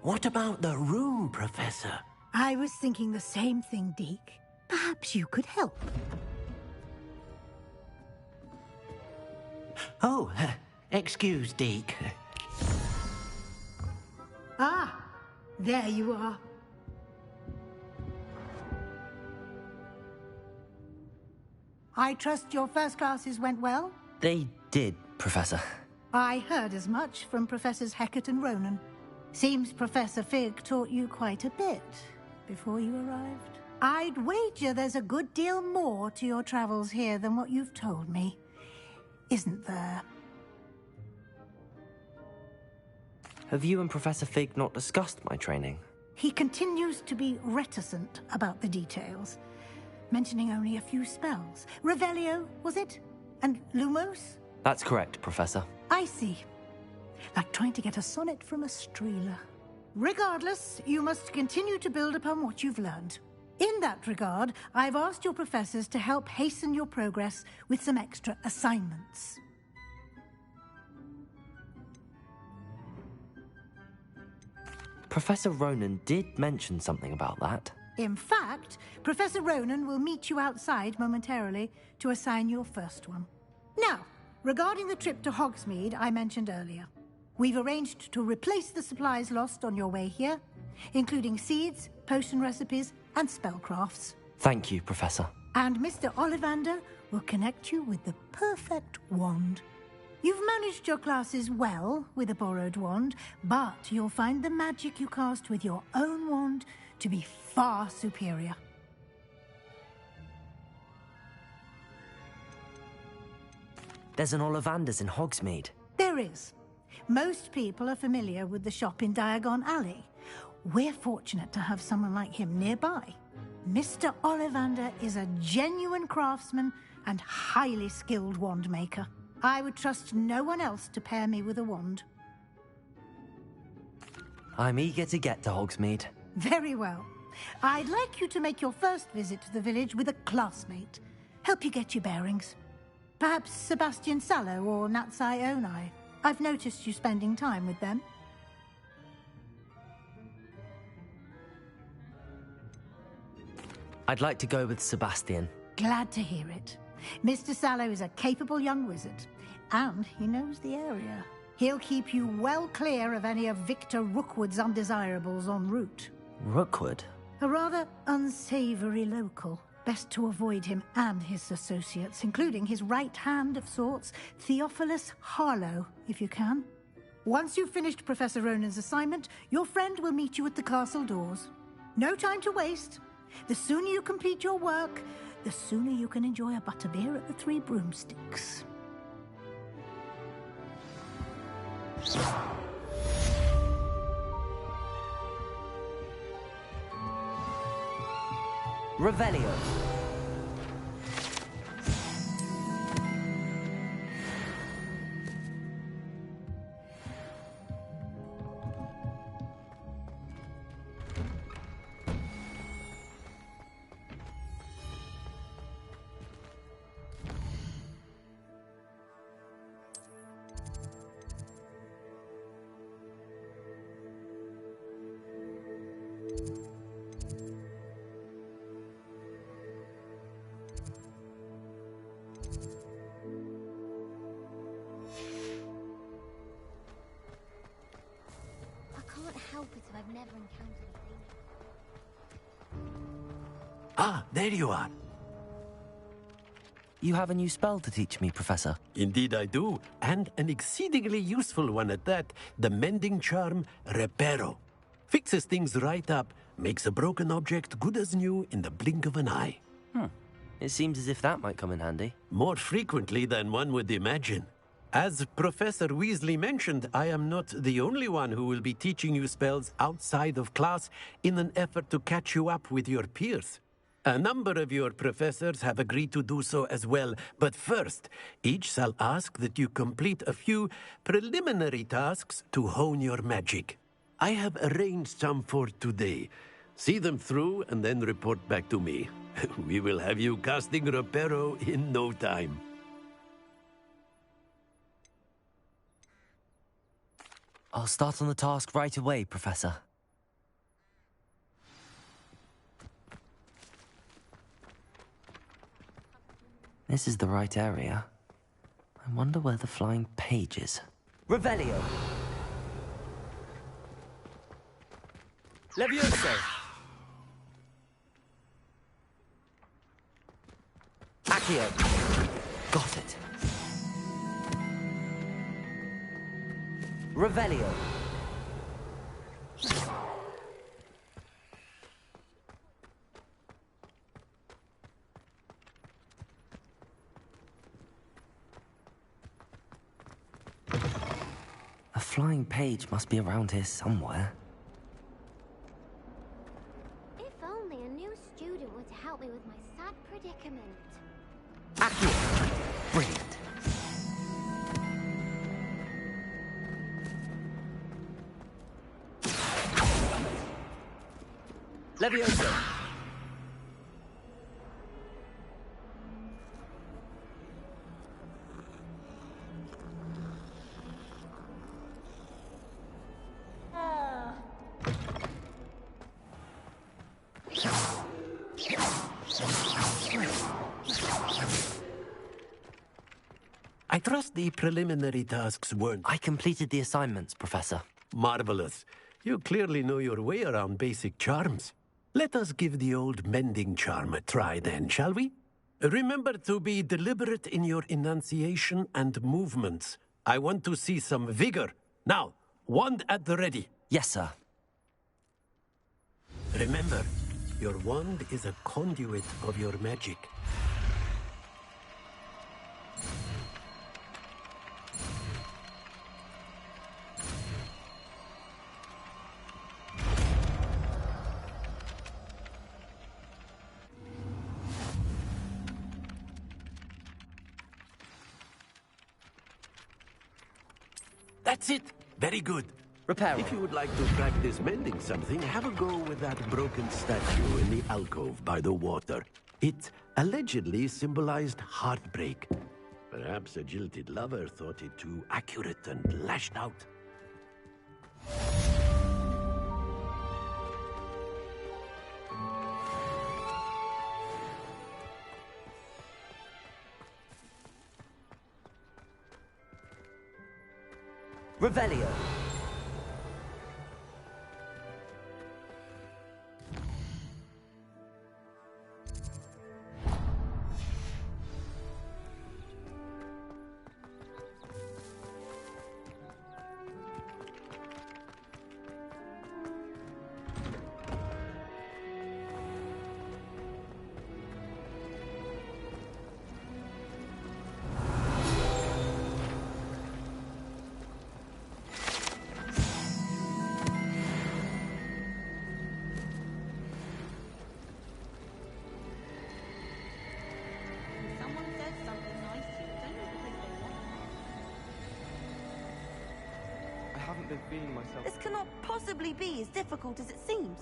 What about the room, Professor? I was thinking the same thing, Deke. Perhaps you could help. Oh, excuse, Deke. Ah, there you are. I trust your first classes went well? They did, Professor. I heard as much from Professors Hecat and Ronan. Seems Professor Fig taught you quite a bit before you arrived. I'd wager there's a good deal more to your travels here than what you've told me. Isn't there? Have you and Professor Fig not discussed my training? He continues to be reticent about the details, mentioning only a few spells. Revelio, was it? And Lumos? That's correct, Professor. I see. Like trying to get a sonnet from a streeler. Regardless, you must continue to build upon what you've learned. In that regard, I've asked your professors to help hasten your progress with some extra assignments. Professor Ronan did mention something about that. In fact, Professor Ronan will meet you outside momentarily to assign your first one. Now, regarding the trip to Hogsmeade I mentioned earlier, we've arranged to replace the supplies lost on your way here, including seeds, potion recipes, and spellcrafts. Thank you, Professor. And Mr. Ollivander will connect you with the perfect wand. You've managed your classes well with a borrowed wand, but you'll find the magic you cast with your own wand to be far superior. There's an Ollivander's in Hogsmeade. There is. Most people are familiar with the shop in Diagon Alley. We're fortunate to have someone like him nearby. Mr. Ollivander is a genuine craftsman and highly skilled wand maker. I would trust no one else to pair me with a wand. I'm eager to get to Hogsmeade. Very well. I'd like you to make your first visit to the village with a classmate. Help you get your bearings. Perhaps Sebastian Sallow or Natsai Onai. I've noticed you spending time with them. I'd like to go with Sebastian. Glad to hear it. Mr. Sallow is a capable young wizard, and he knows the area. He'll keep you well clear of any of Victor Rookwood's undesirables en route. Rookwood? A rather unsavory local. Best to avoid him and his associates, including his right hand of sorts, Theophilus Harlow, if you can. Once you've finished Professor Ronan's assignment, your friend will meet you at the castle doors. No time to waste. The sooner you complete your work, the sooner you can enjoy a butterbeer at the Three Broomsticks. Revelio. Help it if I've never encountered a thing. Ah, there you are. You have a new spell to teach me, Professor. Indeed I do, and an exceedingly useful one at that. The mending charm, Reparo. Fixes things right up, makes a broken object good as new in the blink of an eye. It seems as if that might come in handy. More frequently than one would imagine. As Professor Weasley mentioned, I am not the only one who will be teaching you spells outside of class in an effort to catch you up with your peers. A number of your professors have agreed to do so as well, but first, each shall ask that you complete a few preliminary tasks to hone your magic. I have arranged some for today. See them through and then report back to me. We will have you casting Reparo in no time. I'll start on the task right away, Professor. This is the right area. I wonder where the flying page is. Revelio! Levioso! Accio! Got it. Revelio! A flying page must be around here somewhere. If only a new student were to help me with my sad predicament. Accio! Brilliant. Levioso! I trust the preliminary tasks weren't... I completed the assignments, Professor. Marvelous. You clearly know your way around basic charms. Let us give the old mending charm a try then, shall we? Remember to be deliberate in your enunciation and movements. I want to see some vigor. Now, wand at the ready. Yes, sir. Remember, your wand is a conduit of your magic. That's it. Very good. Reparo. If you would like to practice mending something, have a go with that broken statue in the alcove by the water. It allegedly symbolized heartbreak. Perhaps a jilted lover thought it too accurate and lashed out. Revelio. Someone says something nice to you, it's only because they want I haven't been feeling myself. This cannot possibly be as difficult as it seems.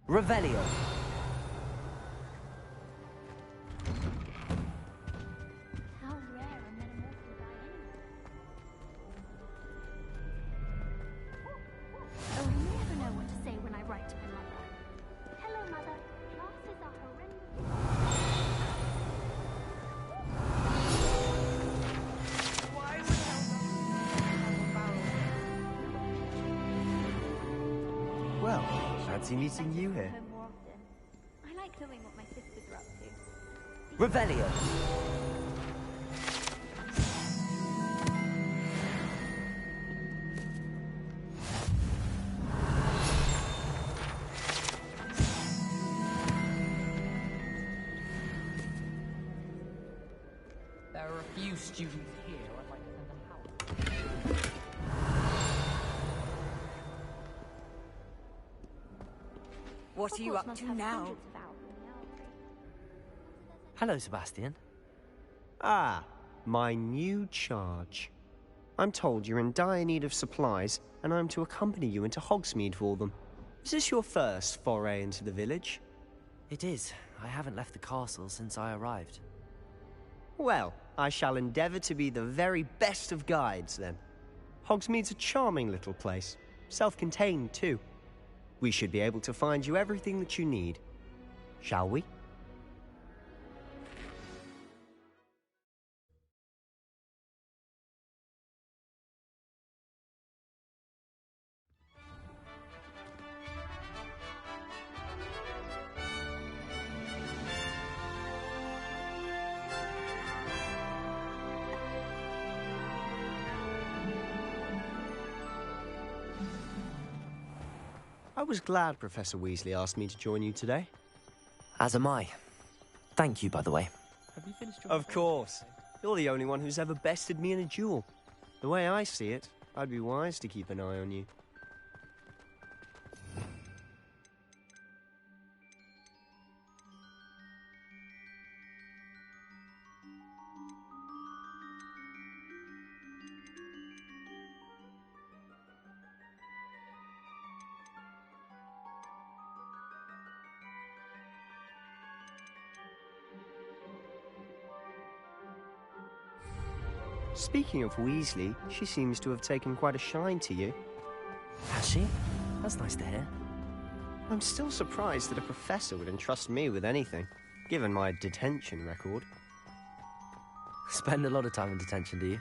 Revelio. How rare a metamorpho die anyway. Oh, you never know what to say when I write to my mother. Hello, Mother. Classes are horrendous. Why would Well, fancy meeting you here. Home more often. I like knowing what my sisters are up to. Revelio. There are a few students here I'd like to send them out. What are you Hogwarts up must to have now? hundreds of owls. Hello, Sebastian. Ah, my new charge. I'm told you're in dire need of supplies, and I'm to accompany you into Hogsmeade for them. Is this your first foray into the village? It is. I haven't left the castle since I arrived. Well, I shall endeavour to be the very best of guides, then. Hogsmeade's a charming little place. Self-contained, too. We should be able to find you everything that you need. Shall we? I was glad Professor Weasley asked me to join you today. As am I. Thank you, by the way. Have you finished your Of course. You're the only one who's ever bested me in a duel. The way I see it, I'd be wise to keep an eye on you. Speaking of Weasley, she seems to have taken quite a shine to you. Has she? That's nice to hear. I'm still surprised that a professor would entrust me with anything, given my detention record. Spend a lot of time in detention, do you?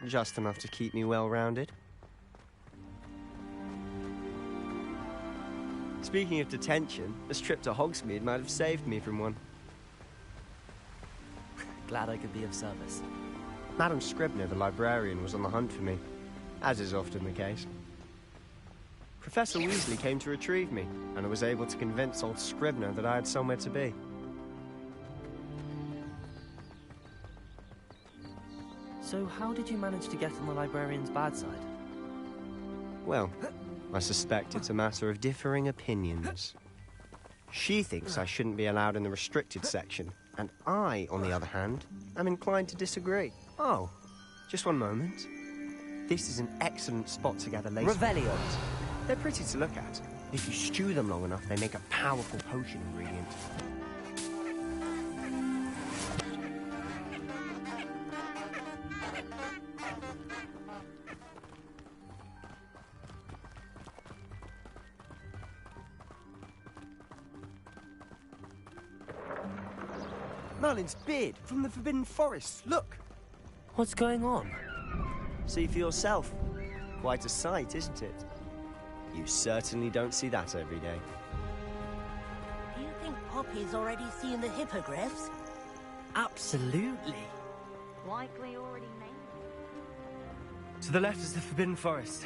Just enough to keep me well-rounded. Speaking of detention, this trip to Hogsmeade might have saved me from one. Glad I could be of service. Madam Scribner, the librarian, was on the hunt for me, as is often the case. Professor Weasley came to retrieve me, and I was able to convince old Scribner that I had somewhere to be. So how did you manage to get on the librarian's bad side? Well, I suspect it's a matter of differing opinions. She thinks I shouldn't be allowed in the restricted section, and I, on the other hand, am inclined to disagree. Oh, just one moment. This is an excellent spot to gather lace. Revellions! They're pretty to look at. If you stew them long enough, they make a powerful potion ingredient. Merlin's beard from the Forbidden Forest. Look! What's going on? See for yourself. Quite a sight, isn't it? You certainly don't see that every day. Do you think Poppy's already seen the hippogriffs? Absolutely. Likely already named. To the left is the Forbidden Forest.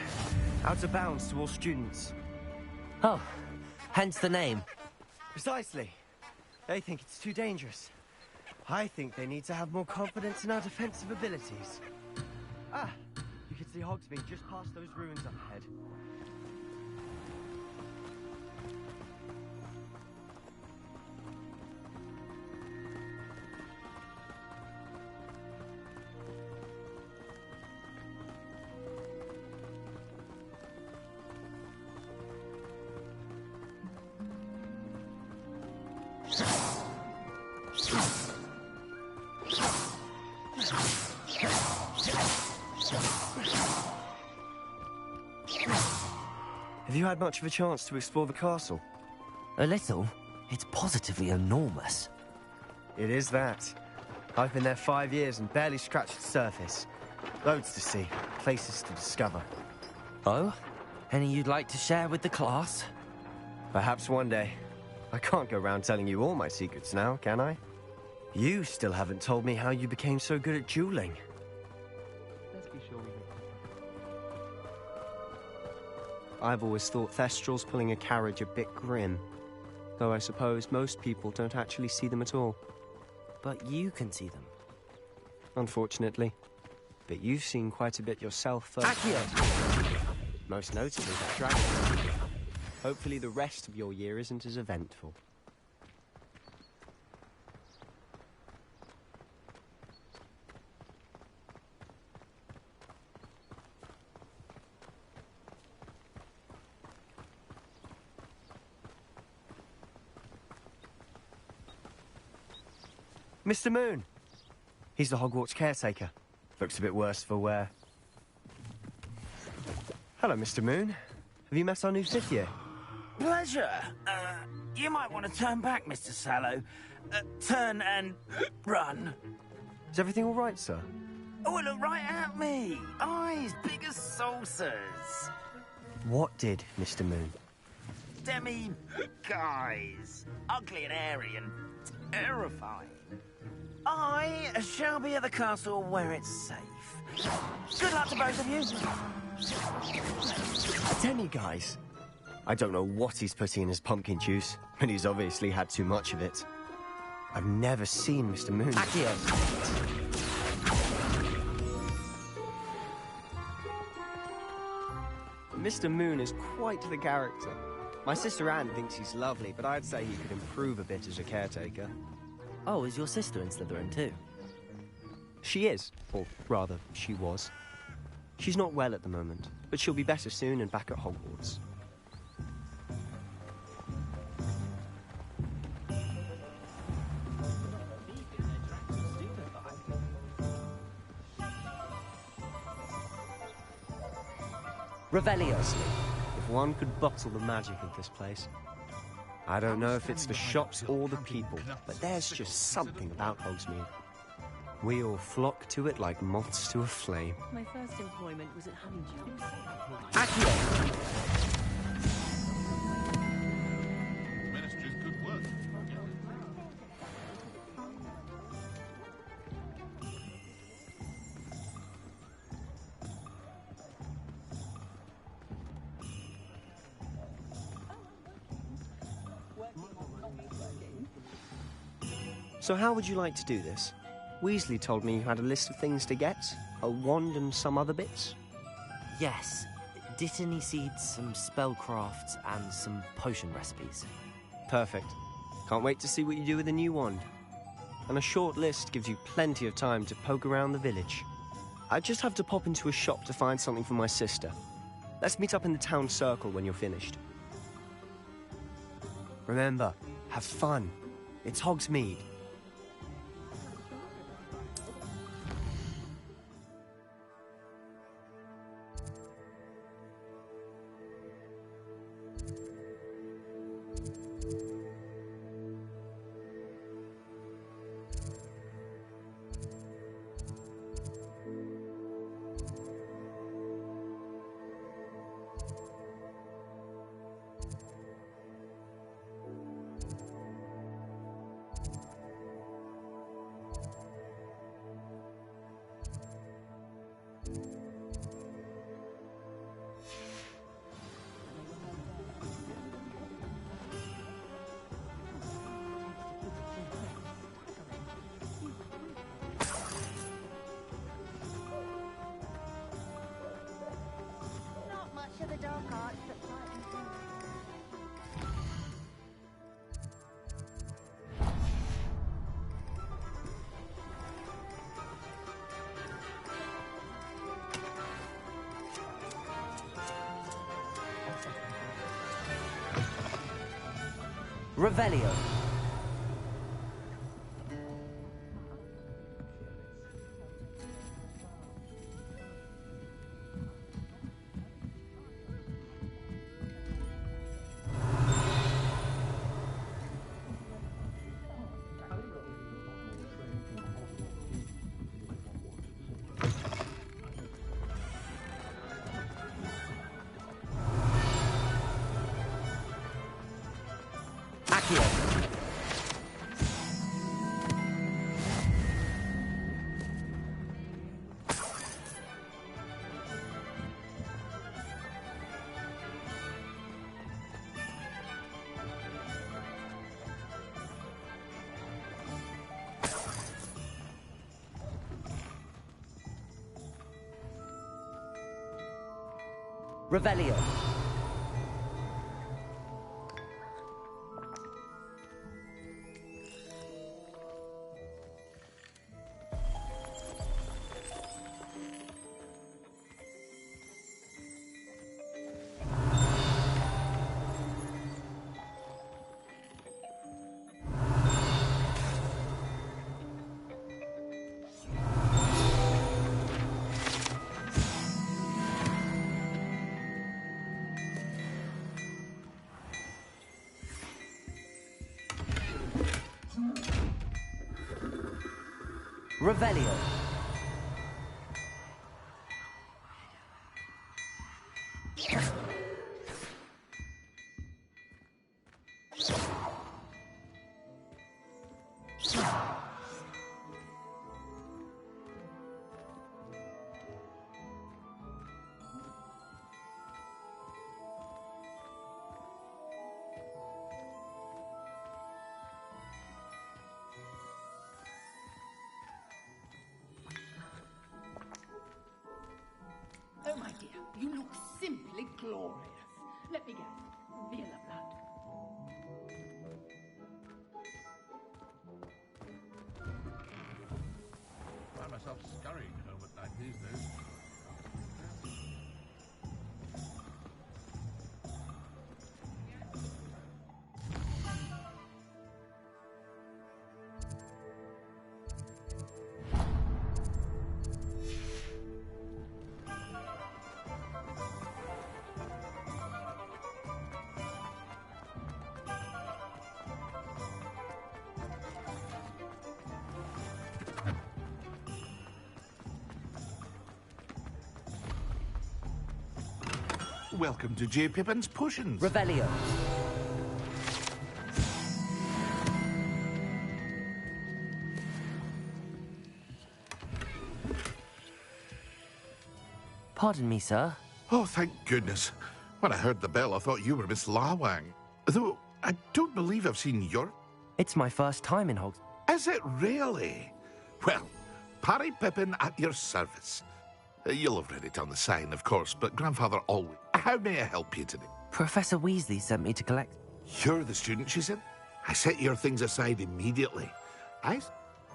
Out of bounds to all students. Oh, hence the name. Precisely. They think it's too dangerous. I think they need to have more confidence in our defensive abilities. Ah, you can see Hogsmeade just past those ruins up ahead. Have you had much of a chance to explore the castle? A little. It's positively enormous. It is that. I've been there 5 years and barely scratched the surface. Loads to see, places to discover. Oh? Any you'd like to share with the class? Perhaps one day. I can't go around telling you all my secrets now, can I? You still haven't told me how you became so good at dueling. Let's be sure we get I've always thought Thestrals pulling a carriage a bit grim. Though I suppose most people don't actually see them at all. But you can see them. Unfortunately. But you've seen quite a bit yourself, though. Accio! Most notably that dragon. Hopefully the rest of your year isn't as eventful. Mr. Moon. He's the Hogwarts caretaker. Looks a bit worse for wear. Hello, Mr. Moon. Have you met our new fifth year? Pleasure. You might want to turn back, Mr. Sallow. Turn and run. Is everything all right, sir? Oh, look right at me. Eyes big as saucers. What did, Mr. Moon? Guys. Ugly and hairy and terrifying. I shall be at the castle where it's safe. Good luck to both of you. Denny, guys. I don't know what he's putting in his pumpkin juice, but he's obviously had too much of it. I've never seen Mr. Moon. Accio. Mr. Moon is quite the character. My sister Anne thinks he's lovely, but I'd say he could improve a bit as a caretaker. Oh, is your sister in Slytherin too? She is, or rather, she was. She's not well at the moment, but she'll be better soon and back at Hogwarts. Revelio. If one could bottle the magic of this place. I don't know if it's the shops or the people, but there's just something about Hogsmeade. We all flock to it like moths to a flame. My first employment was at Honeydew. Accio! Ministry's good work. So how would you like to do this? Weasley told me you had a list of things to get. A wand and some other bits. Yes. Dittany seeds, some spellcrafts, and some potion recipes. Perfect. Can't wait to see what you do with the new wand. And a short list gives you plenty of time to poke around the village. I just have to pop into a shop to find something for my sister. Let's meet up in the town circle when you're finished. Remember, have fun. It's Hogsmeade. Not much of the dark arts that frighten me. Revelio. Accio. Revelio. Revelio. Oh, my dear, you look simply glorious. Let me guess. Villa blood. Find myself scurrying home at night these days. Welcome to J. Pippin's Potions. Revelio. Pardon me, sir. Oh, thank goodness. When I heard the bell, I thought you were Miss Lawang. Though, I don't believe I've seen your... It's my first time in Hogs. Is it really? Well, Parry Pippin at your service. You'll have read it on the sign, of course, but Grandfather always... How may I help you today? Professor Weasley sent me to collect... You're the student, she said. I set your things aside immediately.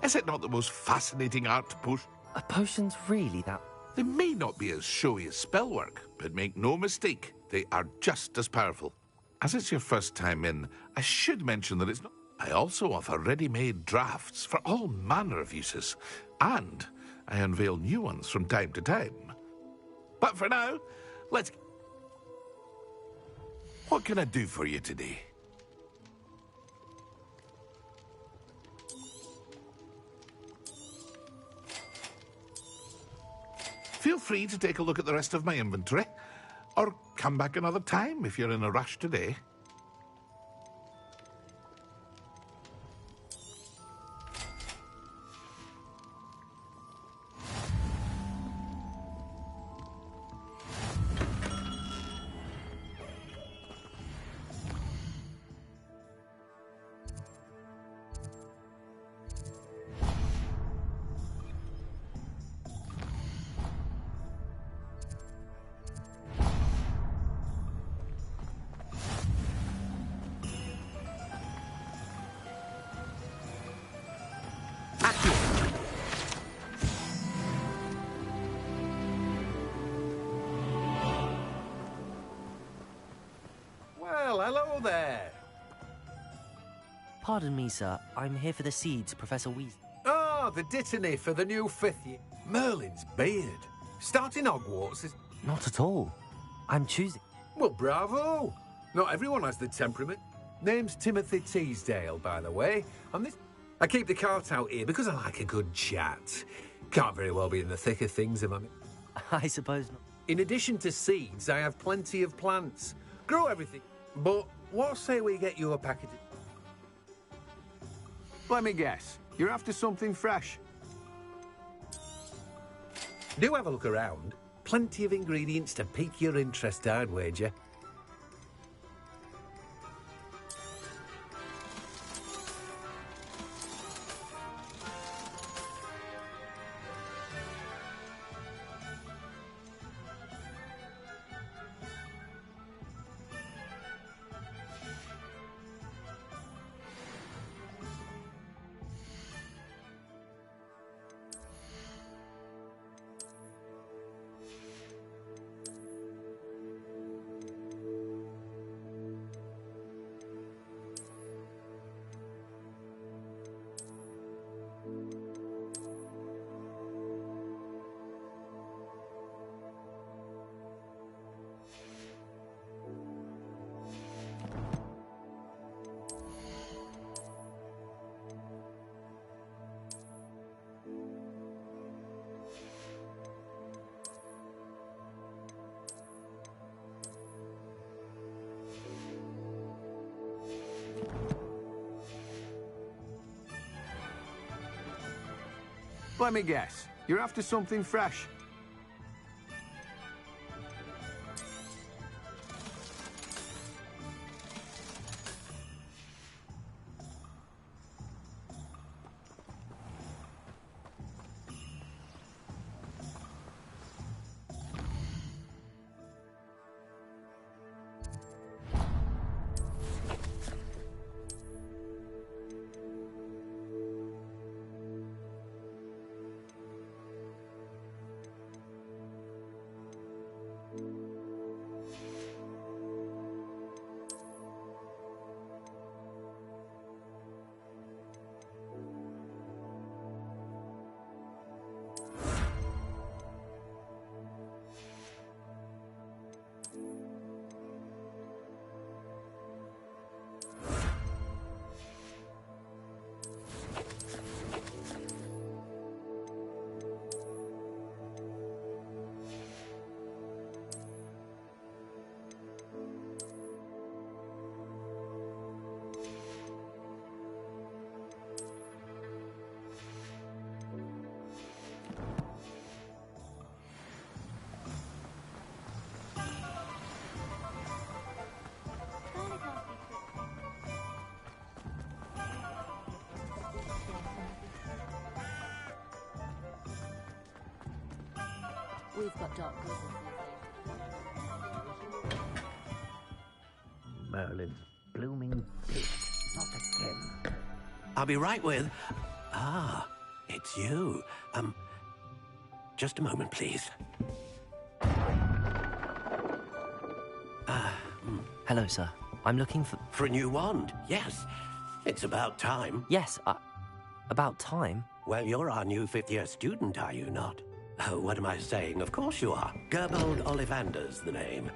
Is it not the most fascinating art potion? Are potions really that... They may not be as showy as spellwork, but make no mistake, they are just as powerful. As it's your first time in, I should mention that it's not... I also offer ready-made drafts for all manner of uses, and I unveil new ones from time to time. But for now, let's... What can I do for you today? Feel free to take a look at the rest of my inventory, or come back another time if you're in a rush today. Well, hello there. Pardon me, sir. I'm here for the seeds, Professor Weasley. Ah, the dittany for the new 5th year. Merlin's beard. Starting Hogwarts is... Not at all. I'm choosing... Well, bravo. Not everyone has the temperament. Name's Timothy Teasdale, by the way. I keep the cart out here because I like a good chat. Can't very well be in the thick of things if I'm... I suppose not. In addition to seeds, I have plenty of plants. Grow everything. But what say we get you a packet of... Let me guess. You're after something fresh. Do have a look around. Plenty of ingredients to pique your interest, I'd wager. Let me guess. You're after something fresh. We've got dark wizards these days. Merlin's blooming pit. Not again. I'll be right with... Ah, it's you. Just a moment, please. Hello, sir. I'm looking for... For a new wand, yes. It's about time. Yes, about time? Well, you're our new fifth-year student, are you not? Oh, what am I saying? Of course you are. Gerbold Ollivander's the name.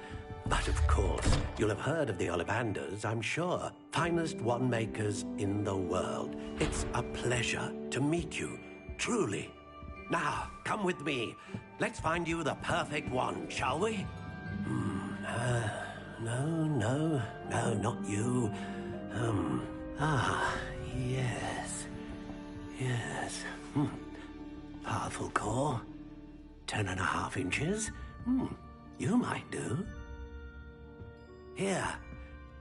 But of course, you'll have heard of the Ollivanders, I'm sure. Finest wand makers in the world. It's a pleasure to meet you, truly. Now, come with me. Let's find you the perfect wand, shall we? No, not you. Yes. Yes. Powerful core. 10.5 inches. You might do. Here,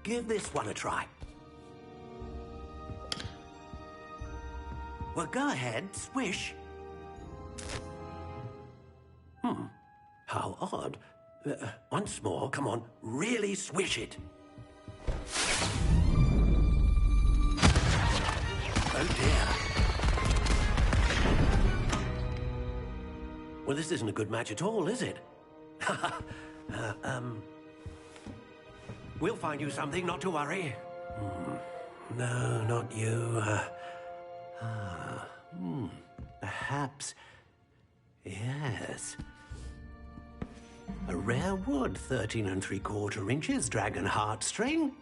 give this one a try. Well, go ahead, swish. How odd. Once more, come on, really swish it. Oh dear. Well, this isn't a good match at all, is it? We'll find you something, not to worry. No, not you. Perhaps... Yes. A rare wood, 13 3/4 inches, dragon heartstring.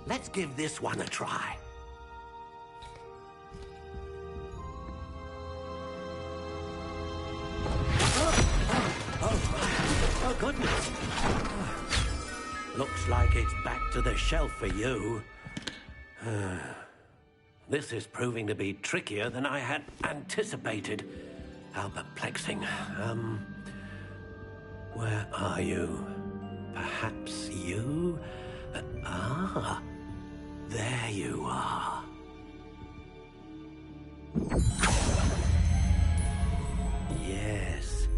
Let's give this one a try. Oh, goodness. Looks like it's back to the shelf for you. This is proving to be trickier than I had anticipated. How perplexing. Where are you? Perhaps you? There you are. Yes,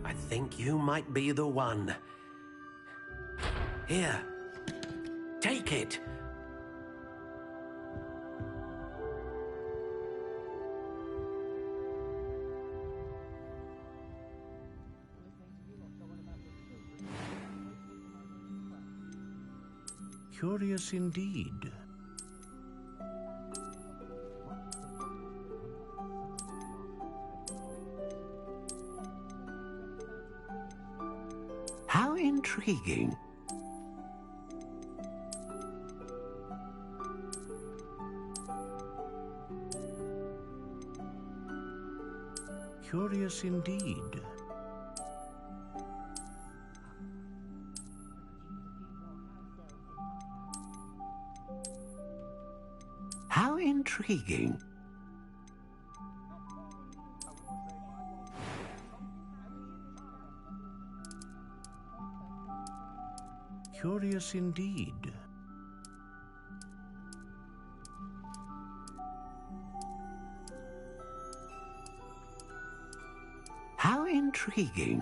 I think you might be the one. Here, take it. Curious indeed. How intriguing. Curious indeed. How intriguing. Curious indeed. How intriguing.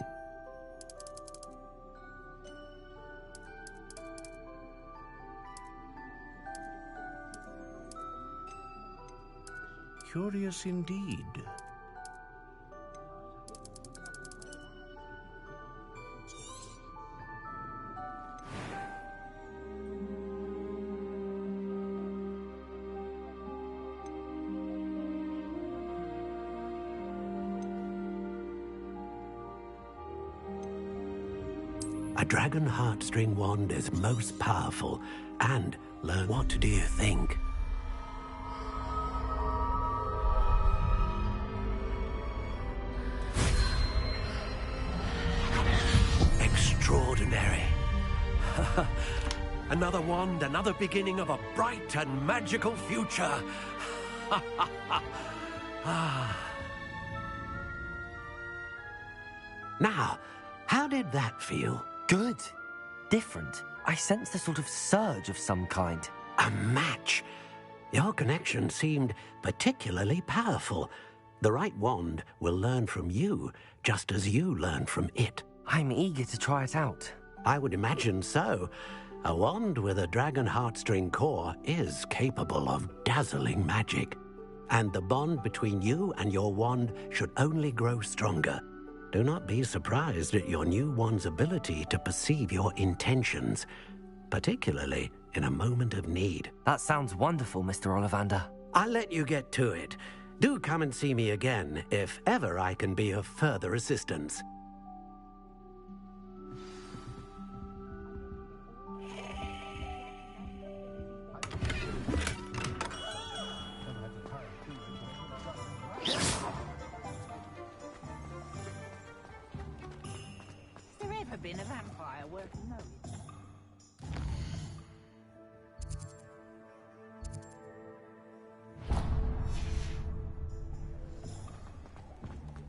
Curious indeed. A dragon heartstring wand is most powerful. And learn, what do you think? Extraordinary. Another wand, another beginning of a bright and magical future. Now, how did that feel? Good. Different. I sensed a sort of surge of some kind. A match. Your connection seemed particularly powerful. The right wand will learn from you, just as you learn from it. I'm eager to try it out. I would imagine so. A wand with a dragon heartstring core is capable of dazzling magic. And the bond between you and your wand should only grow stronger. Do not be surprised at your new wand's ability to perceive your intentions, particularly in a moment of need. That sounds wonderful, Mr. Ollivander. I'll let you get to it. Do come and see me again if ever I can be of further assistance. Has there ever been a vampire worth knowing?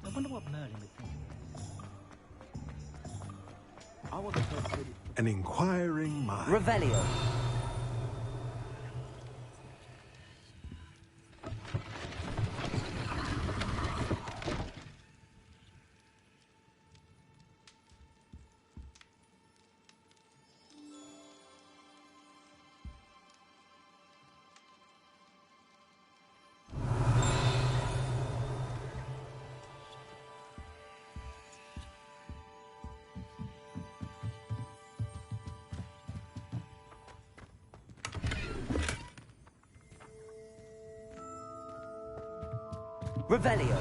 I wonder what Merlin would think. I want the first lady. An inquiring mind. Revelio. Revelio.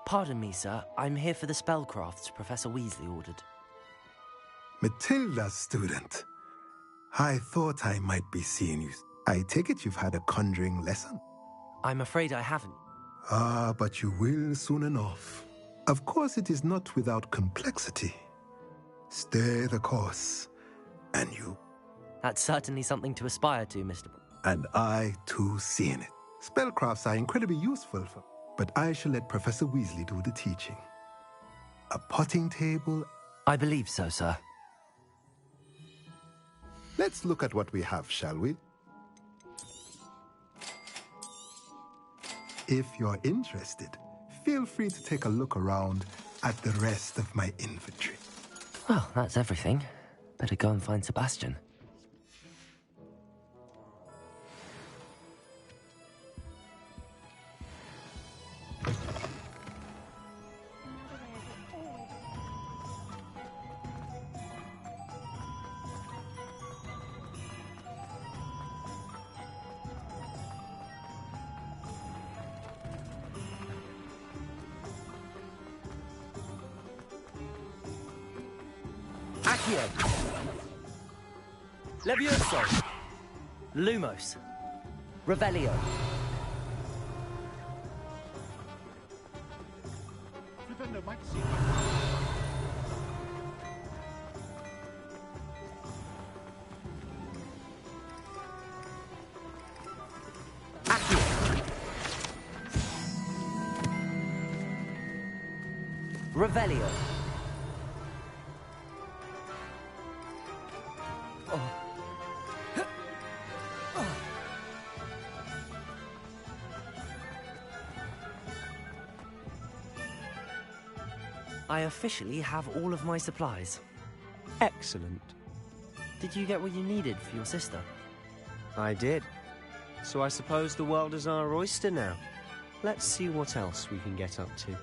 Pardon me, sir. I'm here for the spellcrafts Professor Weasley ordered. Matilda's student. I thought I might be seeing you. I take it you've had a conjuring lesson? I'm afraid I haven't. Ah, but you will soon enough. Of course, it is not without complexity. Stay the course, and you... That's certainly something to aspire to, Mr. And I, too, seeing it. Spellcrafts are incredibly useful, but I shall let Professor Weasley do the teaching. A potting table... I believe so, sir. Let's look at what we have, shall we? If you're interested, feel free to take a look around at the rest of my inventory. Well, that's everything. Better go and find Sebastian. Levioso! Lumos! Revelio! Accio! Revelio! I officially have all of my supplies. Excellent. Did you get what you needed for your sister? I did. So I suppose the world is our oyster now. Let's see what else we can get up to.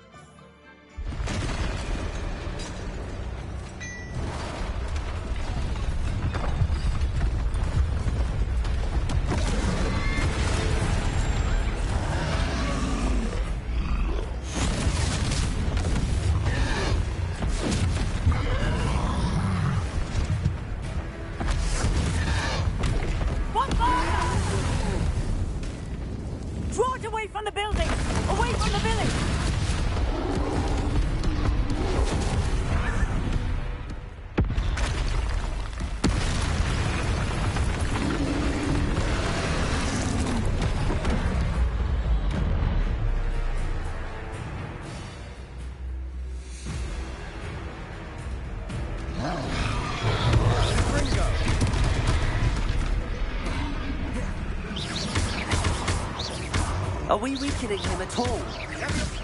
Are we weakening him at all?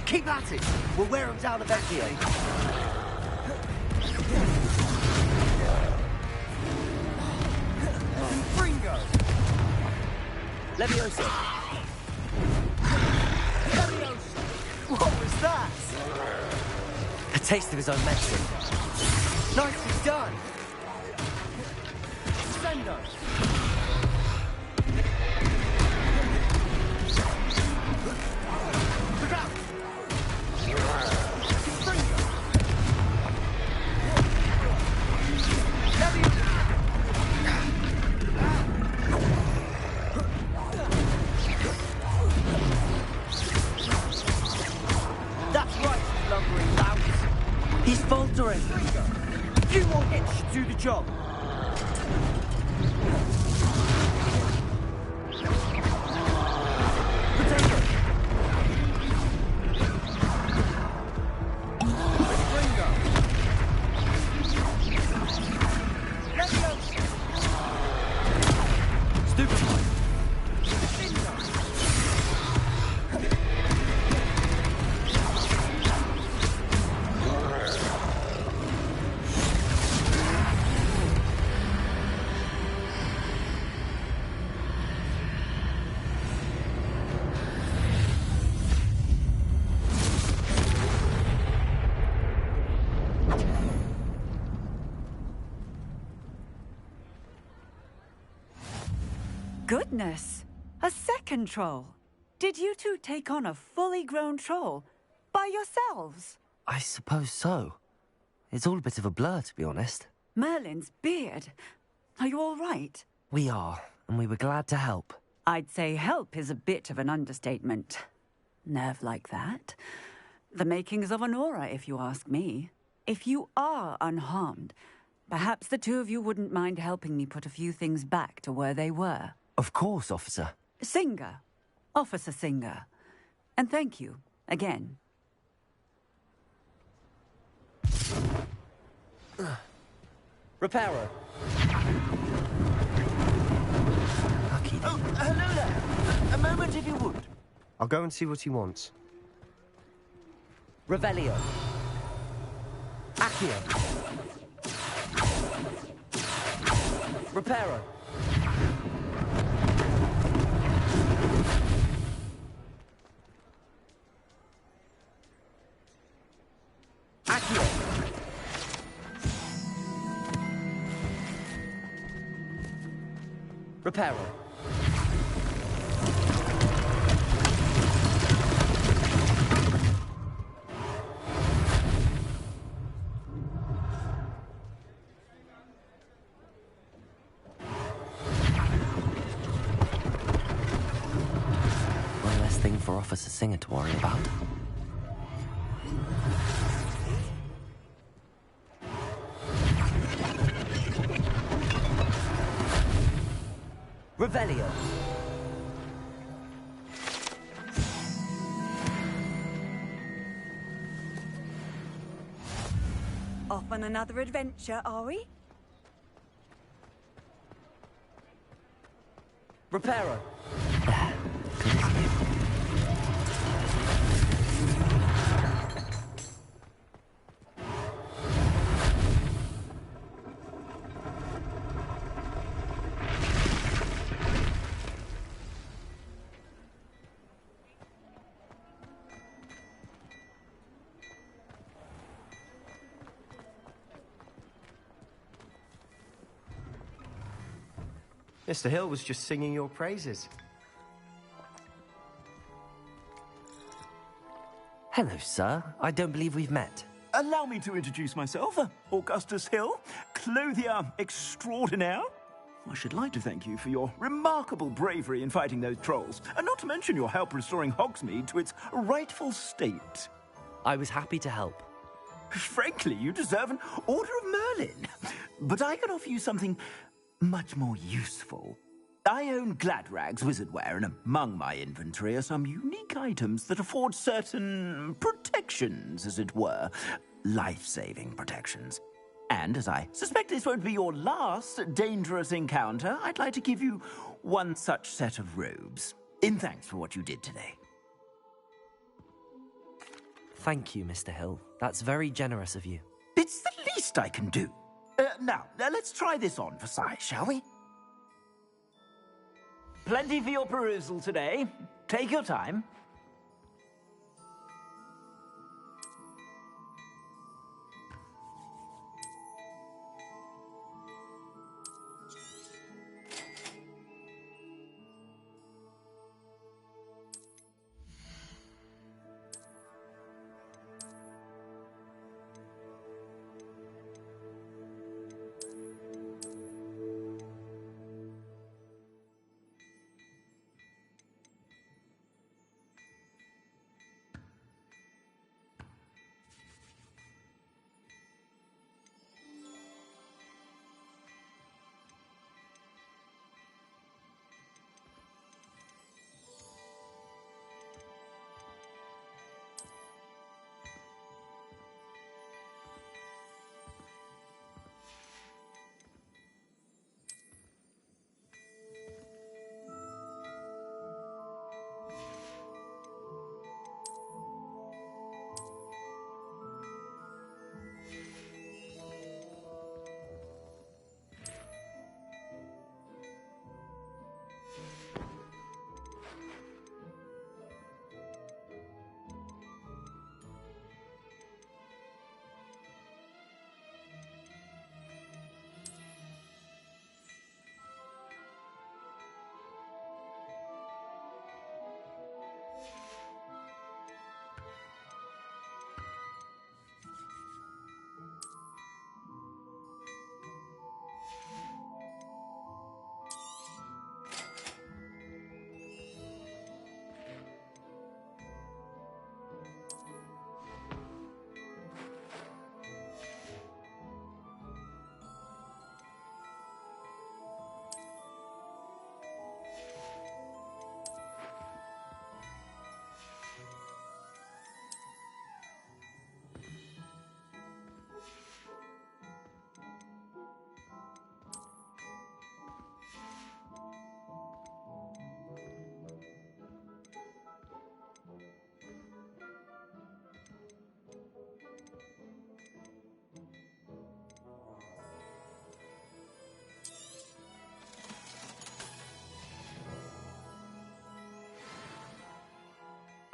Keep at it! We'll wear him down eventually. Fringo! Levioso! Levioso! What was that? A taste of his own medicine. Nicely done! Sendo! Few more hits should do the job. Potato. Ringo. Levioso. Stupefy. Goodness! A second troll! Did you two take on a fully grown troll by yourselves? I suppose so. It's all a bit of a blur, to be honest. Merlin's beard. Are you all right? We are, and we were glad to help. I'd say help is a bit of an understatement. Nerve like that. The makings of an aura, if you ask me. If you are unharmed, perhaps the two of you wouldn't mind helping me put a few things back to where they were. Of course, officer. Singer. Officer Singer. And thank you, again. Reparo. Oh, hello there. A moment if you would. I'll go and see what he wants. Revelio. Accio. Reparo. Accio. Reparo. One less thing for Officer Singer to worry about. Revelio. Off on another adventure, are we? Reparo. Mr. Hill was just singing your praises. Hello, sir. I don't believe we've met. Allow me to introduce myself, Augustus Hill, clothier extraordinaire. I should like to thank you for your remarkable bravery in fighting those trolls, and not to mention your help restoring Hogsmeade to its rightful state. I was happy to help. Frankly, you deserve an Order of Merlin. But I can offer you something much more useful. I own Gladrag's wizardware, and among my inventory are some unique items that afford certain protections, as it were. Life-saving protections. And as I suspect this won't be your last dangerous encounter, I'd like to give you one such set of robes, in thanks for what you did today. Thank you, Mr. Hill. That's very generous of you. It's the least I can do. Now, let's try this on for size, shall we? Plenty for your perusal today. Take your time.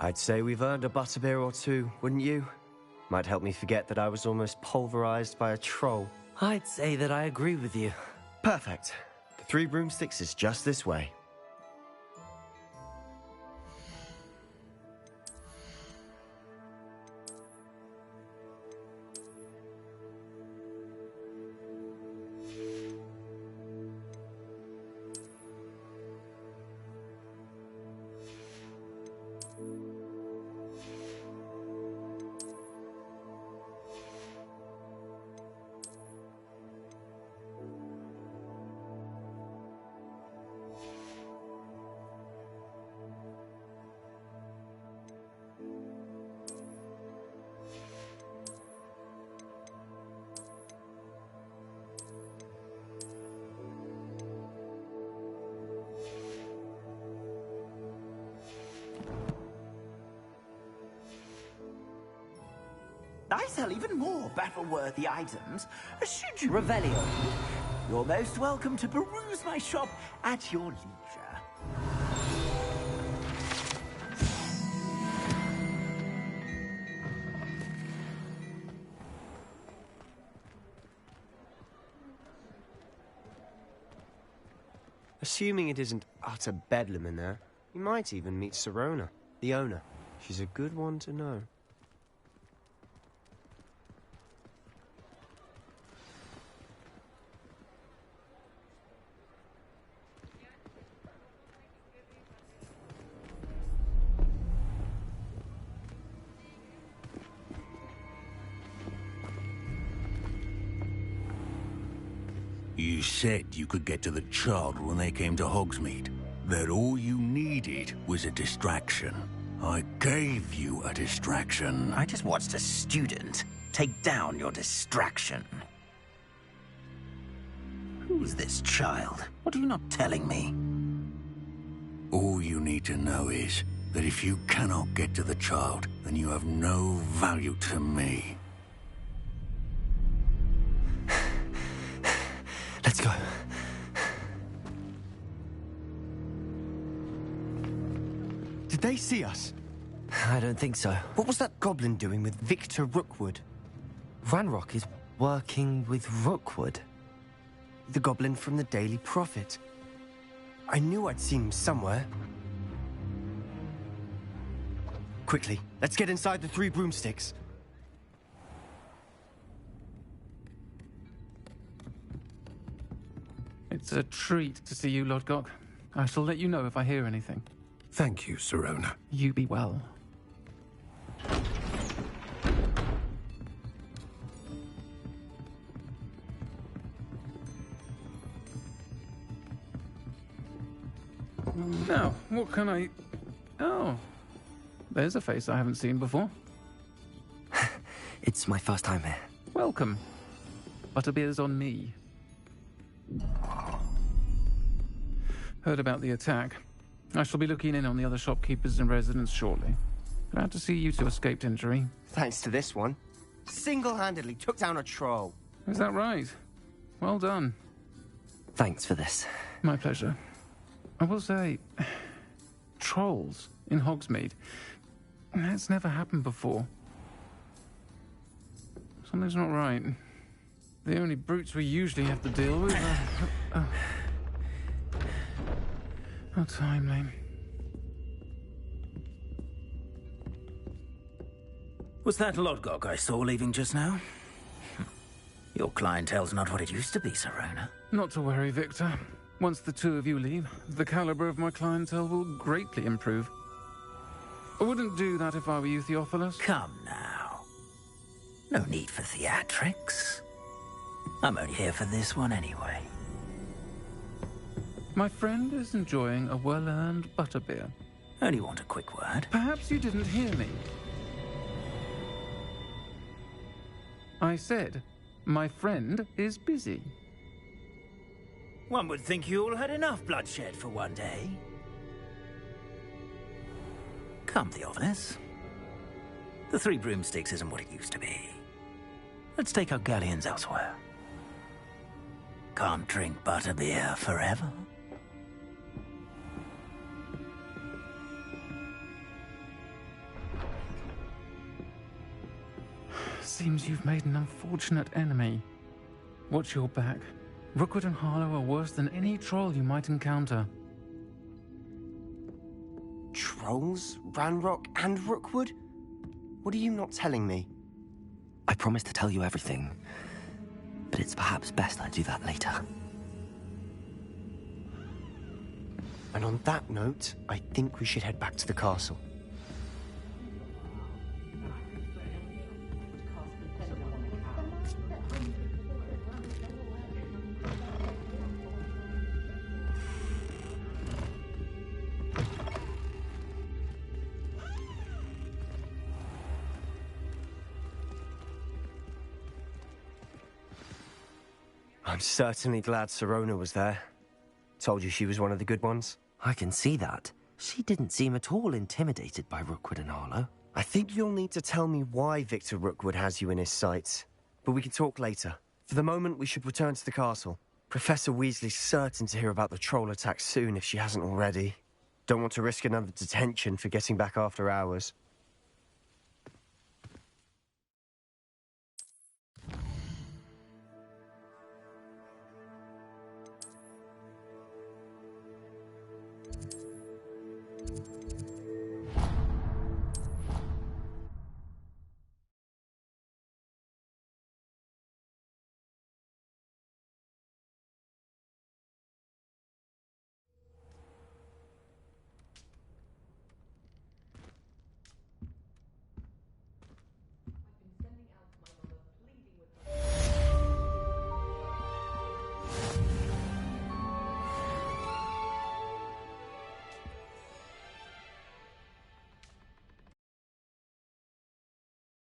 I'd say we've earned a butterbeer or two, wouldn't you? Might help me forget that I was almost pulverized by a troll. I'd say that I agree with you. Perfect. The Three Broomsticks is just this way. I sell even more battle-worthy items. Should you... Revelio. You're most welcome to peruse my shop at your leisure. Assuming it isn't utter bedlam in there, you might even meet Sirona, the owner. She's a good one to know. You said you could get to the child when they came to Hogsmeade. That all you needed was a distraction. I gave you a distraction. I just watched a student take down your distraction. Who's this child? What are you not telling me? All you need to know is that if you cannot get to the child, then you have no value to me. Let's go. Did they see us? I don't think so. What was that goblin doing with Victor Rookwood? Ranrock is working with Rookwood. The goblin from the Daily Prophet. I knew I'd seen him somewhere. Quickly, let's get inside the Three Broomsticks. It's a treat to see you, Lodgok. I shall let you know if I hear anything. Thank you, Sirona. You be well. Now, what can I... Oh, there's a face I haven't seen before. It's my first time here. Welcome. Butterbeer's on me. Heard about the attack. I shall be looking in on the other shopkeepers and residents shortly. Glad to see you two escaped injury. Thanks to this one. Single-handedly took down a troll. Is that right? Well done. Thanks for this. My pleasure. I will say, trolls in Hogsmeade. That's never happened before. Something's not right. The only brutes we usually have to deal with are... How timely. Was that Lodgok I saw leaving just now? Your clientele's not what it used to be, Sirona. Not to worry, Victor. Once the two of you leave, the caliber of my clientele will greatly improve. I wouldn't do that if I were you, Theophilus. Come now. No need for theatrics. I'm only here for this one anyway. My friend is enjoying a well-earned butterbeer. Only want a quick word. Perhaps you didn't hear me. I said, my friend is busy. One would think you all had enough bloodshed for one day. Come, Theophilus. The Three Broomsticks isn't what it used to be. Let's take our galleons elsewhere. Can't drink butterbeer forever. Seems you've made an unfortunate enemy. Watch your back. Rookwood and Harlow are worse than any troll you might encounter. Trolls? Ranrock and Rookwood? What are you not telling me? I promise to tell you everything, but it's perhaps best I do that later. And on that note, I think we should head back to the castle. I'm certainly glad Sirona was there. Told you she was one of the good ones. I can see that. She didn't seem at all intimidated by Rookwood and Harlow. I think you'll need to tell me why Victor Rookwood has you in his sights. But we can talk later. For the moment, we should return to the castle. Professor Weasley's certain to hear about the troll attack soon if she hasn't already. Don't want to risk another detention for getting back after hours.